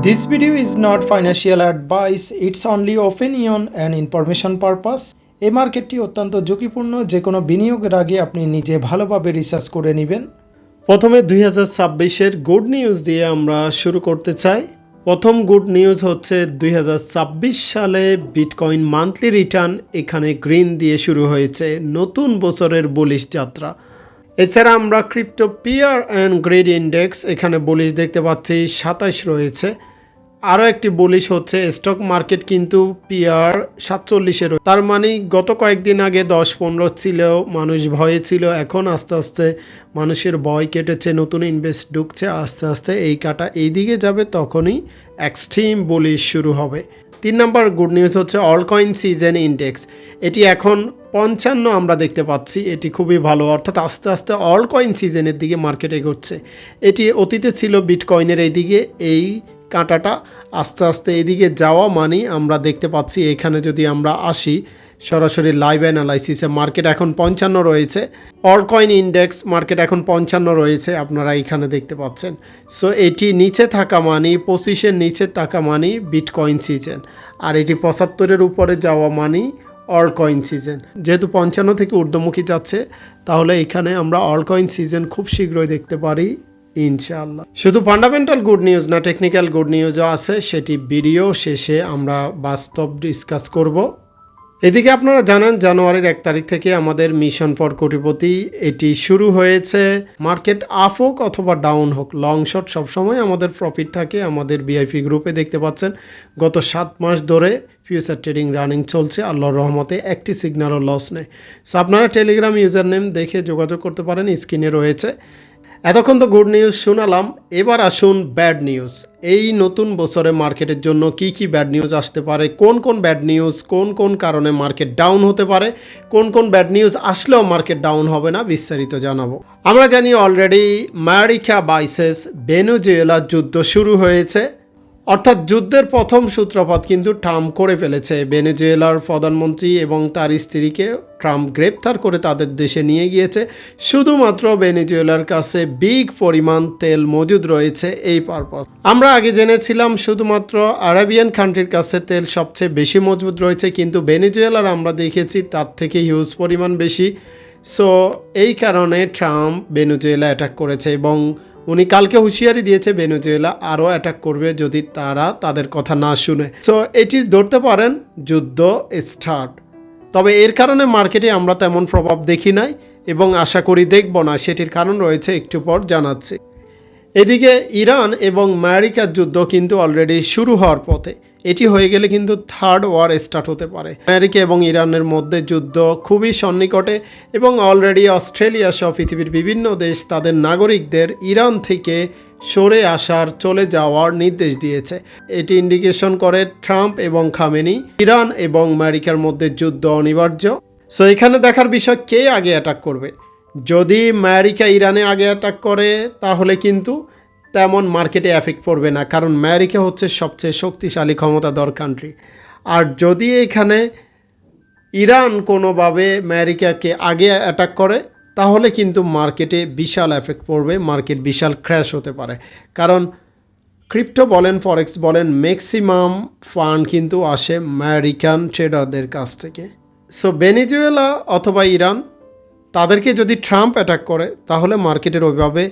This video is not financial advice, it's only opinion and information purpose. এই মার্কেটটি অত্যন্ত ঝুঁকিপূর্ণ, যে কোনো বিনিয়োগের আগে আপনি নিজে ভালোভাবে রিসার্চ করে নেবেন। প্রথমে 2026-এর গুড নিউজ দিয়ে আমরা শুরু করতে চাই। প্রথম গুড নিউজ হচ্ছে 2026 সালে বিটকয়েন মান্থলি রিটার্ন এখানে গ্রিন দিয়ে শুরু হয়েছে, নতুন বছরের বুলিশ যাত্রা। এছাড়া আমরা crypto fear and greed index এখানে বুলিশ দেখতে পাচ্ছি, 27 রয়েছে। আরও একটি বুলিশ হচ্ছে স্টক মার্কেট কিন্তু পিয়ার 47-এর, তার মানে গত কয়েকদিন আগে 10-15 ছিল, মানুষ ভয়ে ছিল, এখন আস্তে আস্তে মানুষের ভয় কেটেছে, নতুন ইনভেস্ট ঢুকছে, আস্তে আস্তে এই কাটা এই দিকে যাবে, তখনই এক্সট্রিম বুলিশ শুরু হবে। 3 নম্বর গুড নিউজ হচ্ছে অলকয়েন সিজন ইন্ডেক্স, এটি এখন 55 আমরা দেখতে পাচ্ছি, এটি খুবই ভালো, অর্থাৎ আস্তে আস্তে অলকয়েন সিজনের দিকে মার্কেট এগোচ্ছে। এটি অতীতে ছিল বিটকয়েনের এই দিকে, এই কাঁটাটা আস্তে আস্তে এদিকে যাওয়া মানে আমরা দেখতে পাচ্ছি। এখানে যদি আমরা আসি সরাসরি লাইভ অ্যানালাইসিসে, মার্কেট এখন 55 রয়েছে, অলকয়েন ইন্ডেক্স মার্কেট এখন 55 রয়েছে, আপনারা এখানে দেখতে পাচ্ছেন। সো এটি নিচে থাকা মানে, 25-এর নিচে থাকা মানে বিটকয়েন সিজন, আর এটি 75-এর উপরে যাওয়া মানে অলকয়েন সিজন। যেহেতু 55 থেকে ঊর্ধ্বমুখী যাচ্ছে, তাহলে এখানে আমরা অলকয়েন সিজন খুব শীঘ্রই দেখতে পারি ইনশাআল্লাহ। শুধু ফান্ডামেন্টাল গুড নিউজ না, টেকনিক্যাল গুড নিউজও আছে, সেটি ভিডিও শেষে আমরা বাস্তব ডিসকাস করব। এদিকে আপনারা জানেন জানুয়ারির 1 তারিখ থেকে আমাদের মিশন ফর কোটিপতি এটি শুরু হয়েছে। মার্কেট আপ হোক অথবা ডাউন হোক, লং শট সবসময় আমাদের প্রফিট থাকে। আমাদের ভিআইপি গ্রুপে দেখতে পাচ্ছেন গত 7 মাস ধরে ফিউচার ট্রেডিং রানিং চলছে, আল্লাহর রহমতে একটি সিগন্যালও লস নেই। সো আপনারা টেলিগ্রাম ইউজার নেম দেখে যোগাযোগ করতে পারেন, স্ক্রিনে রয়েছে। এতক্ষণ তো গুড নিউজ শোনালাম, এবার আসুন ব্যাড নিউজ। এই নতুন বছরে মার্কেটের জন্য কি কি ব্যাড নিউজ আসতে পারে, কোন কোন ব্যাড নিউজ, কোন কোন কারণে মার্কেট ডাউন হতে পারে, কোন কোন ব্যাড নিউজ আসলেও মার্কেট ডাউন হবে না, বিস্তারিত জানাবো। আমরা জানি অলরেডি আমেরিকা ভার্সেস ভেনেজুয়েলা যুদ্ধ শুরু হয়েছে, অর্থাৎ যুদ্ধের প্রথম সূত্রপাত কিন্তু ট্রাম্প করে ফেলেছে। ভেনেজুয়েলার প্রধানমন্ত্রী এবং তার স্ত্রীকে ট্রাম্প গ্রেপ্তার করে তাদের দেশে নিয়ে গিয়েছে, শুধুমাত্র ভেনেজুয়েলার কাছে বিগ পরিমাণ তেল মজুদ রয়েছে এই পারপাস। আমরা আগে জেনেছিলাম শুধুমাত্র আরাবিয়ান কান্ট্রির কাছে তেল সবচেয়ে বেশি মজবুত রয়েছে, কিন্তু ভেনেজুয়েলার আমরা দেখেছি তার থেকে হিউজ পরিমাণ বেশি। সো এই কারণে ট্রাম্প ভেনেজুয়েলা অ্যাটাক করেছে, এবং উনি কালকে হুঁশিয়ারি দিয়েছে ভেনেজুয়েলা আরও অ্যাটাক করবে যদি তারা তাদের কথা না শুনে। সো এটি ধরতে পারেন যুদ্ধ স্টার্ট। তবে এর কারণে মার্কেটে আমরা তেমন প্রভাব দেখি নাই এবং আশা করি দেখব না, সেটির কারণ রয়েছে, একটু পর জানাচ্ছি। এদিকে ইরান এবং আমেরিকার যুদ্ধ কিন্তু অলরেডি শুরু হওয়ার পথে, এটি হয়ে গেলে কিন্তু থার্ড ওয়ার স্টার্ট হতে পারে। আমেরিকা এবং ইরানের মধ্যে যুদ্ধ খুবই সন্নিকটে, এবং অলরেডি অস্ট্রেলিয়া সহ পৃথিবীর বিভিন্ন দেশ তাদের নাগরিকদের ইরান থেকে সরে আসার, চলে যাওয়ার নির্দেশ দিয়েছে। এটি ইন্ডিকেশন করে ট্রাম্প এবং খামেনি ইরান এবং আমেরিকার মধ্যে যুদ্ধ অনিবার্য। সো এখানে দেখার বিষয় কে আগে অ্যাটাক করবে। যদি আমেরিকা ইরানে আগে অ্যাটাক করে তাহলে কিন্তু তেমন মার্কেটে এফেক্ট পড়বে না, কারণ আমেরিকা হচ্ছে সবচেয়ে শক্তিশালী ক্ষমতাধর কান্ট্রি। আর যদি এখানে ইরান কোনোভাবে আমেরিকাকে আগে অ্যাটাক করে তাহলে কিন্তু মার্কেটে বিশাল এফেক্ট পড়বে, মার্কেট বিশাল ক্র্যাশ হতে পারে। কারণ ক্রিপ্টো বলেন, ফরেক্স বলেন, ম্যাক্সিমাম ফান্ড কিন্তু আসে আমেরিকান ট্রেডারদের কাছ থেকে। সো ভেনেজুয়েলা অথবা ইরান, তাদেরকে যদি ট্রাম্প অ্যাটাক করে তাহলে মার্কেটের ওইভাবে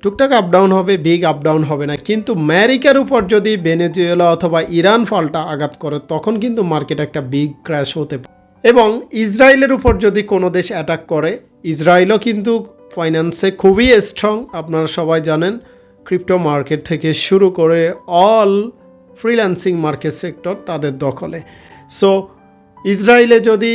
টুকটাক আপ ডাউন হবে, বিগ আপ ডাউন হবে না। কিন্তু আমেরিকার উপর যদি ভেনেজুয়েলা অথবা ইরান ফলটা আঘাত করে তখন কিন্তু মার্কেট একটা বিগ ক্র্যাশ হতে পারে। এবং ইসরায়েলের উপর যদি কোনো দেশ অ্যাটাক করে, ইসরায়েলও কিন্তু ফাইন্যান্সে খুবই স্ট্রং, আপনারা সবাই জানেন, ক্রিপ্টো মার্কেট থেকে শুরু করে অল ফ্রিল্যান্সিং মার্কেট সেক্টর তাদের দখলে। সো ইসরায়েলে যদি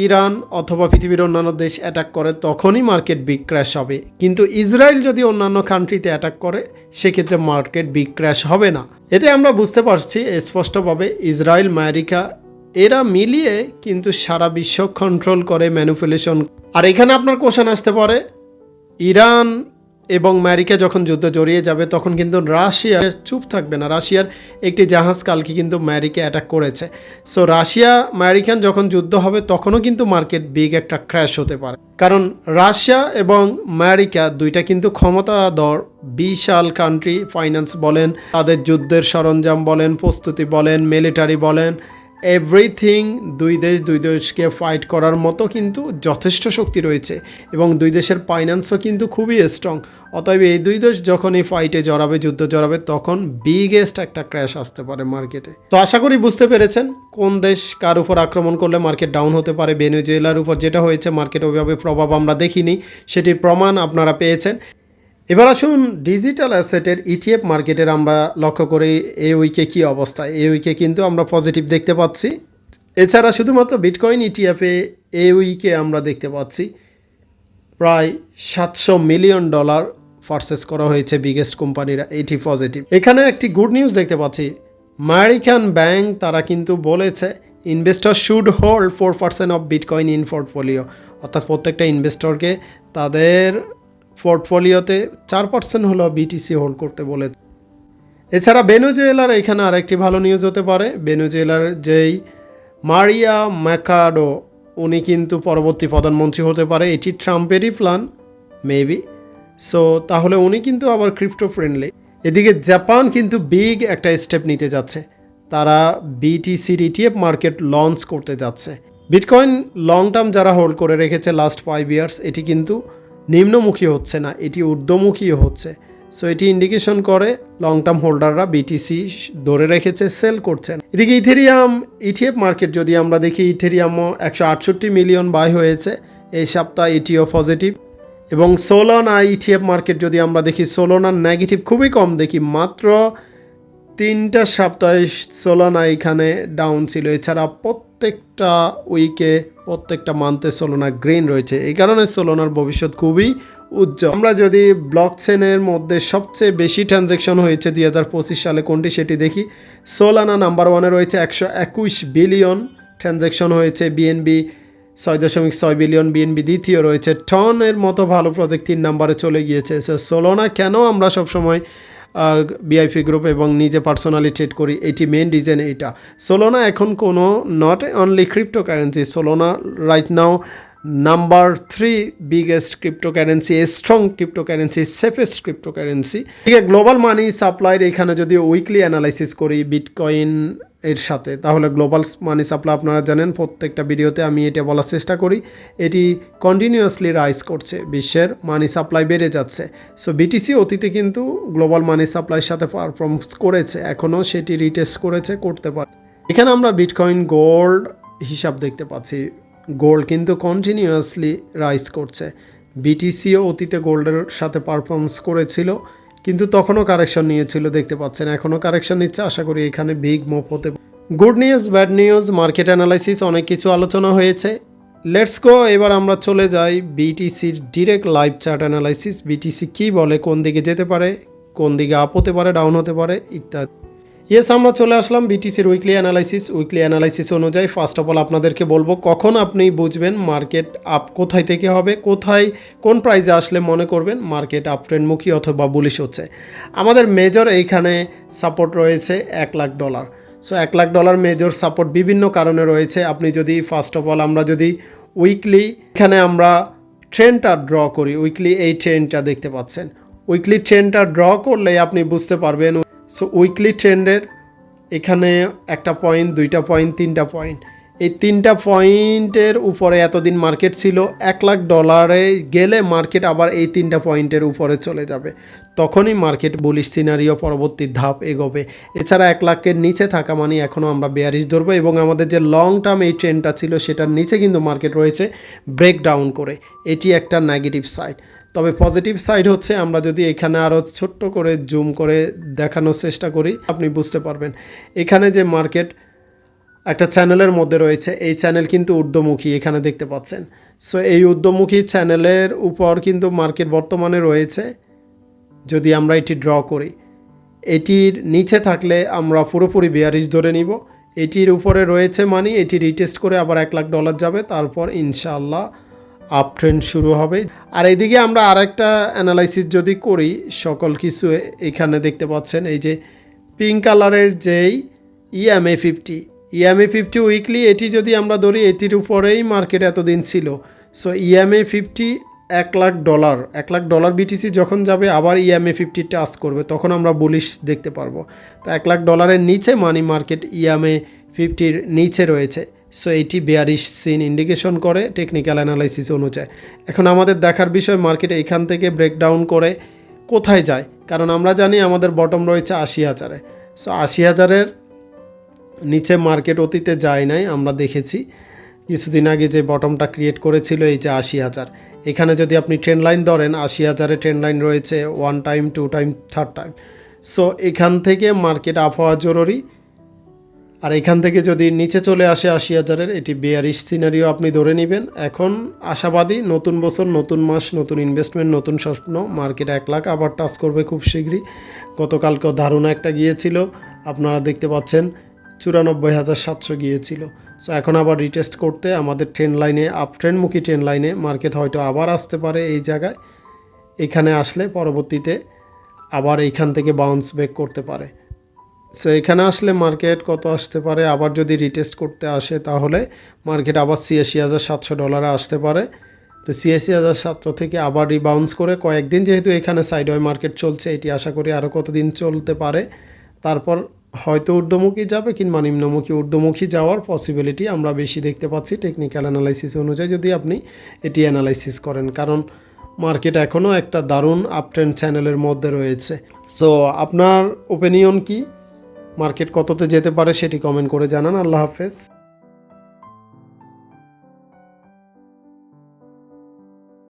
ইরান অথবা পৃথিবীর অন্যান্য দেশ অ্যাটাক করে তখনই মার্কেট বিগ ক্র্যাশ হবে, কিন্তু ইসরায়েল যদি অন্যান্য কান্ট্রিতে অ্যাটাক করে সেক্ষেত্রে মার্কেট বিগ ক্র্যাশ হবে না। এতে আমরা বুঝতে পারছি স্পষ্টভাবে ইসরায়েল আমেরিকা এরা মিলিয়ে কিন্তু সারা বিশ্ব কন্ট্রোল করে, ম্যানিপুলেশন। আর এখানে আপনার কোশ্চেন আসতে পারে, ইরান এবং আমেরিকা যখন যুদ্ধ জড়িয়ে যাবে তখন কিন্তু রাশিয়া চুপ থাকবে না। রাশিয়ার একটি জাহাজ কালকে কিন্তু আমেরিকা অ্যাটাক করেছে। সো রাশিয়া আমেরিকান যখন যুদ্ধ হবে তখনও কিন্তু মার্কেট বিগ একটা ক্র্যাশ হতে পারে, কারণ রাশিয়া এবং আমেরিকা দুইটা কিন্তু ক্ষমতাধর বিশাল কান্ট্রি। ফাইন্যান্স বলেন, তাদের যুদ্ধের সরঞ্জাম বলেন, প্রস্তুতি বলেন, মিলিটারি বলেন, এভরিথিং দুই দেশকে ফাইট করার মতো কিন্তু যথেষ্ট শক্তি রয়েছে এবং দুই দেশের ফাইন্যান্সও কিন্তু খুবই স্ট্রং। অতএব এই দুই দেশ যখন এই ফাইটে জড়াবে, যুদ্ধ জড়াবে, তখন বিগেস্ট একটা ক্র্যাশ আসতে পারে মার্কেটে। তো আশা করি বুঝতে পেরেছেন কোন দেশ কার উপর আক্রমণ করলে মার্কেট ডাউন হতে পারে। ভেনেজুয়েলার উপর যেটা হয়েছে, মার্কেট ওইভাবে প্রভাব আমরা দেখিনি, সেটির প্রমাণ আপনারা পেয়েছেন। এবার আসুন ডিজিটাল অ্যাসেটের ইটিএফ মার্কেটের আমরা লক্ষ্য করি এই উইকে কী অবস্থা। এই উইকে কিন্তু আমরা পজিটিভ দেখতে পাচ্ছি। এছাড়া শুধুমাত্র বিটকয়েন ইটিএফে এই উইকে আমরা দেখতে পাচ্ছি প্রায় $700 মিলিয়ন পারচেস করা হয়েছে বিগেস্ট কোম্পানিরা, এটি পজিটিভ। এখানে একটি গুড নিউজ দেখতে পাচ্ছি, আমেরিকান ব্যাংক তারা কিন্তু বলেছে investor should hold 4% of bitcoin in portfolio, অর্থাৎ প্রত্যেকটা ইনভেস্টরকে তাদের পোর্টফোলিওতে 4% হলো বিটিসি হোল্ড করতে বলে। এছাড়া ভেনেজুয়েলার এখানে আরেকটি ভালো নিউজ হতে পারে। ভেনেজুয়েলার যেই মারিয়া ম্যাকাডো, উনি কিন্তু পরবর্তী প্রধানমন্ত্রী হতে পারে, এটি ট্রাম্পেরই প্ল্যান মেবি। সো তাহলে উনি কিন্তু আবার ক্রিপ্টো ফ্রেন্ডলি। এদিকে জাপান কিন্তু বিগ একটা স্টেপ নিতে যাচ্ছে, তারা বিটিসির ইটিএফ মার্কেট লঞ্চ করতে যাচ্ছে। বিটকয়েন লং টার্ম যারা হোল্ড করে রেখেছে লাস্ট 5 ইয়ার্স, এটি কিন্তু নিম্নমুখী হচ্ছে না, এটি ঊর্ধ্বমুখী হচ্ছে। সো এটি ইন্ডিকেশন করে লং টার্ম হোল্ডাররা বিটিসি ধরে রেখেছে, সেল করছেন। এদিকে ইথেরিয়াম ইটিএফ মার্কেট যদি আমরা দেখি, ইথেরিয়ামও 168 মিলিয়ন বাই হয়েছে এই সপ্তাহে, এটিও পজিটিভ। এবং সোলানা ইটিএফ মার্কেট যদি আমরা দেখি, সোলানার নেগেটিভ খুবই কম দেখি, মাত্র 3টা সপ্তাহে সোলানা এখানে ডাউন ছিল। এছাড়া প্রত্যেকটা উইকে, প্রত্যেকটা মান্থে সোলানা গ্রিন রয়েছে। এই কারণে সোলানার ভবিষ্যৎ খুবই উজ্জ্বল। আমরা যদি ব্লক চেনের মধ্যে সবচেয়ে বেশি ট্রানজ্যাকশন হয়েছে 2025 সালে কোনটি সেটি দেখি, সোলানা নাম্বার 1-এ রয়েছে, 121 বিলিয়ন ট্রানজ্যাকশন হয়েছে। বিএনবি 6.6 বিলিয়ন, বিএনবি দ্বিতীয় রয়েছে। টনের মতো ভালো প্রজেক্ট 3 নম্বরে চলে গিয়েছে। সোলানা কেন আমরা সবসময় বিআইপি গ্রুপ এবং নিজে পার্সোনালি ট্রেড করি, এটি মেন রিজন এইটা। সোলানা এখন কোনো not only crypto currency, Solana right now number 3 biggest crypto currency, strong crypto currency, safest crypto currency. ঠিক আছে, গ্লোবাল মানি সাপ্লাইয়ের এখানে যদি উইকলি অ্যানালাইসিস করি বিটকয়েন এর সাথে, তাহলে গ্লোবাল মানি সাপ্লাই আপনারা জানেন, প্রত্যেকটা ভিডিওতে আমি এটা বলার চেষ্টা করি, এটি কন্টিনিউয়াসলি রাইজ করছে, বিশ্বের মানি সাপ্লাই বেড়ে যাচ্ছে। সো বিটিসি অতীতে কিন্তু গ্লোবাল মানি সাপ্লাইয়ের সাথে পারফর্মস করেছে, এখনও সেটি রিটেস্ট করেছে, করতে পারে। এখানে আমরা বিটকয়েন গোল্ড হিসাব দেখতে পাচ্ছি, গোল্ড কিন্তু কন্টিনিউয়াসলি রাইজ করছে। বিটিসিও অতীতে গোল্ডের সাথে পারফর্মস করেছিল, কিন্তু তখনও কারেকশন নিয়েছিল, দেখতে পাচ্ছেন এখনও কারেকশন নিচ্ছে। আশা করি এখানে বিগ মুভ হতে। Good news, bad news, market analysis অনেক কিছু আলোচনা হয়েছে। লেটস গো, এবার আমরা চলে যাই বিটিসির direct live chart analysis. BTC কী বলে, কোন দিকে যেতে পারে, কোন দিকে আপ হতে পারে, ডাউন হতে পারে ইত্যাদি। ইয়েস, আমরা চলে আসলাম বিটিসির উইকলি অ্যানালাইসিস। উইকলি অ্যানালাইসিস অনুযায়ী ফার্স্ট অফ অল আপনাদেরকে বলবো কখন আপনি বুঝবেন মার্কেট আপ কোথায় থেকে হবে, কোন প্রাইসে আসলে মনে করবেন মার্কেট আপ ট্রেন্ডমুখী অথবা বুলিশ হচ্ছে। আমাদের মেজর এইখানে সাপোর্ট রয়েছে $1,00,000। সো $1,00,000 মেজর সাপোর্ট বিভিন্ন কারণে রয়েছে। আপনি যদি ফার্স্ট অফ অল আমরা যদি উইকলি এখানে আমরা ট্রেন্ডটা ড্র করি, উইকলি এই ট্রেন্ডটা দেখতে পাচ্ছেন, উইকলি ট্রেন্ডটা ড্র করলে আপনি বুঝতে পারবেন। সো উইকলি ট্রেন্ডের এখানে 1টা পয়েন্ট, 2টা পয়েন্ট, 3টা পয়েন্ট, এই 3টা পয়েন্টের উপরে এতদিন মার্কেট ছিল। $1,00,000 গেলে মার্কেট আবার এই 3টা পয়েন্টের উপরে চলে যাবে, তখনই মার্কেট বুলিশ সিনারিও পরবর্তী ধাপ এগোবে। এছাড়া 1,00,000-এর নিচে থাকা মানে এখনও আমরা বেয়ারিশ ধরবো, এবং আমাদের যে লং টার্ম এই ট্রেন্ডটা ছিল সেটার নিচে কিন্তু মার্কেট রয়েছে ব্রেকডাউন করে, এটি একটা নেগেটিভ সাইড। তবে পজিটিভ সাইড হচ্ছে, আমরা যদি এখানে আরও ছোট্ট করে জুম করে দেখানোর চেষ্টা করি, আপনি বুঝতে পারবেন এখানে যে মার্কেট একটা চ্যানেলের মধ্যে রয়েছে, এই চ্যানেল কিন্তু ঊর্ধ্বমুখী, এখানে দেখতে পাচ্ছেন। সো এই ঊর্ধ্বমুখী চ্যানেলের উপর কিন্তু মার্কেট বর্তমানে রয়েছে। যদি আমরা এটি ড্র করি, এটির নিচে থাকলে আমরা পুরোপুরি বেয়ারিশ ধরে নিব। এটির উপরে রয়েছে মানে এটি রিটেস্ট করে আবার $1,00,000 যাবে, তারপর ইনশাআল্লাহ আপ ট্রেন্ড শুরু হবে। আর এইদিকে আমরা আরেকটা অ্যানালাইসিস যদি করি, সকল কিছু এখানে দেখতে পাচ্ছেন এই যে পিঙ্ক কালারের যেই EMA50 উইকলি, এটি যদি আমরা ধরি এটির উপরেই মার্কেট এতদিন ছিল। সো EMA50 $1,00,000 BTC যখন যাবে আবার EMA50 টাচ করবে, তখন আমরা বুলিশ দেখতে পারবো। তো $1,00,000 নিচে মানি মার্কেট EMA50 নিচে রয়েছে। সো এটি বেয়ারিশ সিন ইন্ডিকেশন করে টেকনিক্যাল অ্যানালাইসিস অনুযায়ী। এখন আমাদের দেখার বিষয় মার্কেট এখান থেকে ব্রেকডাউন করে কোথায় যায়, কারণ আমরা জানি আমাদের বটম রয়েছে 80,000-এ। সো 80,000-এর নিচে মার্কেট অতীতে যায় নাই, আমরা দেখেছি কিছুদিন আগে যে বটমটা ক্রিয়েট করেছিল এই যে 80,000। এখানে যদি আপনি ট্রেন্ড লাইন ধরেন 80,000-এ ট্রেন্ড লাইন রয়েছে 1 time 2 time 3rd time. So এখান থেকে মার্কেট আপ হওয়া জরুরি। আর এখান থেকে যদি নিচে চলে আসে 80,000-এর, এটি বেয়ারিশ সিনারিও আপনি ধরে নেবেন। এখন আশাবাদী, নতুন বছর, নতুন মাস, নতুন ইনভেস্টমেন্ট, নতুন স্বপ্ন, মার্কেট 1 লাখ আবার টাচ করবে খুব শীঘ্রই। গতকালকেও দারুণ একটা গিয়েছিল, আপনারা দেখতে পাচ্ছেন 94,700 গিয়েছিল। সো এখন আবার রিটেস্ট করতে আমাদের ট্রেন্ড লাইনে, আপ ট্রেন্ডমুখী ট্রেন্ড লাইনে মার্কেট হয়তো আবার আসতে পারে এই জায়গায়। এখানে আসলে পরবর্তীতে আবার এইখান থেকে বাউন্স ব্যাক করতে পারে। সো এখানে আসলে মার্কেট কত আসতে পারে, আবার যদি রিটেস্ট করতে আসে তাহলে মার্কেট আবার $86,700 আসতে পারে। তো 86,700 থেকে আবার রিবাউন্স করে কয়েকদিন, যেহেতু এখানে সাইডওয়ে মার্কেট চলছে, এটি আশা করি আরও কতদিন চলতে পারে, তারপর হয়তো ঊর্ধ্বমুখী যাবে কিংবা নিম্নমুখী। ঊর্ধ্বমুখী যাওয়ার পসিবিলিটি আমরা বেশি দেখতে পাচ্ছি টেকনিক্যাল অ্যানালাইসিস অনুযায়ী, যদি আপনি এটি অ্যানালাইসিস করেন, কারণ মার্কেট এখনও একটা দারুণ আপট্রেন্ড চ্যানেলের মধ্যে রয়েছে। সো আপনার ওপিনিয়ন কি, মার্কেট কততে যেতে পারে সেটি কমেন্ট করে জানান। আল্লাহ হাফেজ।